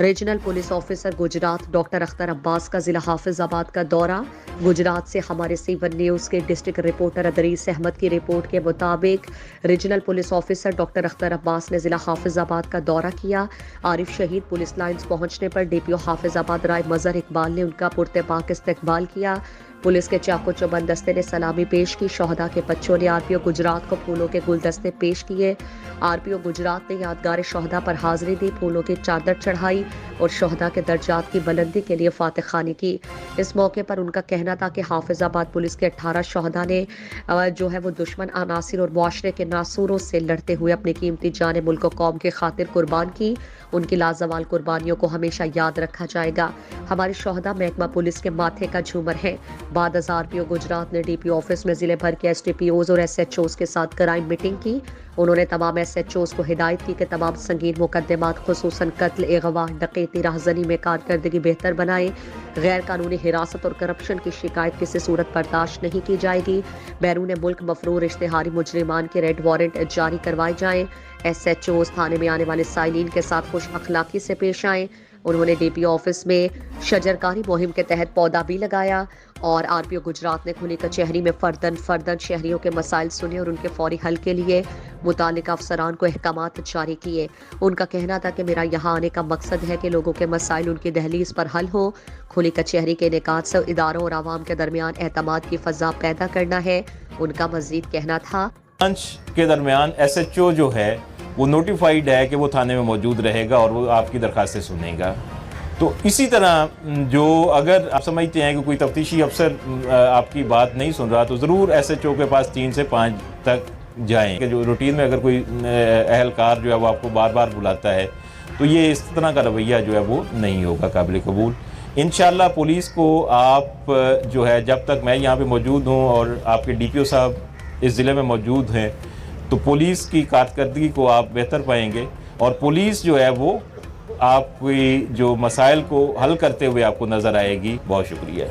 Regional police officer Gujarat doctor Akhtar Abbas का जिला हाफिजाबाद का दौरा। गुजरात से हमारे C1 न्यूज़ के डिस्ट्रिक्ट रिपोर्टर अदरीस अहमद की रिपोर्ट के मुताबिक regional police officer doctor Akhtar Abbas ने जिला हाफिजाबाद का दौरा किया। आरिफ शहीद पुलिस लाइंस पहुंचने पर DPO हाफिजाबाद राय मजहर इकबाल ने उनका पुरतेपाक इस्तकबाल किया। पुलिस के चाको चौबंद दस्ते ने सलामी पेश की। शोहदा के बच्चों ने RPO गुजरात को फूलों के गुलदस्ते पेश किए। RPO गुजरात ने यादगार शोहदा पर हाजिरी दी, फूलों की चादर चढ़ाई और शोहदा के दर्जात की बुलंदी के लिए फातिखानी की। इस मौके पर उनका कहना था कि हाफिजाबाद पुलिस के 18 शोहदा ने जो है वो दुश्मन अनासिर और मुआशरे के नासूरों से लड़ते हुए अपनी कीमती जान मुल्क और कौम की खातिर कुर्बान की। उनकी लाजवाल कुर्बानियों को हमेशा याद रखा जाएगा। हमारे शोहदा महकमा पुलिस के माथे का झूमर हैं। बाद RPO गुजरात ने DPO ऑफिस में जिले भर के STPOs और SHOs के साथ कराई मीटिंग की। उन्होंने तमाम SHOs को हिदायत की कि तमाम संगीन मुकदमात खुसूसन कत्ल, अगवा, डकैती, राहजनी में कारकर्दगी बेहतर बनाए। गैर कानूनी हिरासत और करप्शन की शिकायत किसी सूरत बर्दाश्त नहीं की जाएगी। बैरून मुल्क मफरूर इश्तिहारी मुजरिमान के रेड वारंट जारी करवाए जाएं। SHOs थाने में आने वाले साइलिन के साथ खुश अखलाकी से पेश आएं। उन्होंने DPO ऑफिस में शजरकारी मुहिम के तहत पौधा भी लगाया और RPO गुजरात ने खुली कचहरी में फर्दन शहरियों के मसाइल सुने और उनके फौरी हल के लिए मुतालिका अफसरान को अहकामात जारी किए। उनका कहना था कि मेरा यहाँ आने का मकसद है कि लोगों के मसाइल उनकी दहलीज पर हल हो। खुली कचहरी के इनेकाद से इदारों और आवाम के दरमियान एतमाद की फ़ज़ा पैदा करना है। उनका मज़ीद कहना था, लंच के दरमियान SHO जो है वो नोटिफाइड है कि वो थाने में मौजूद रहेगा और वो आपकी दरखास्तें सुनेगा। तो इसी तरह जो अगर आप समझते हैं कि कोई तफ्तीशी अफसर आपकी बात नहीं सुन रहा तो ज़रूर SHO के पास 3 से 5 तक जाएं। कि जो रूटीन में अगर कोई अहलकार जो है वो आपको बार बार बुलाता है तो ये इस तरह का रवैया जो है वो नहीं होगा काबिल कबूल। इंशाअल्लाह पुलिस को आप जो है, जब तक मैं यहाँ पे मौजूद हूँ और आपके DPO साहब इस ज़िले में मौजूद हैं, तो पुलिस की कारकर्दगी को आप बेहतर पाएंगे और पुलिस जो है वो आपकी जो मसाइल को हल करते हुए आपको नज़र आएगी। बहुत शुक्रिया।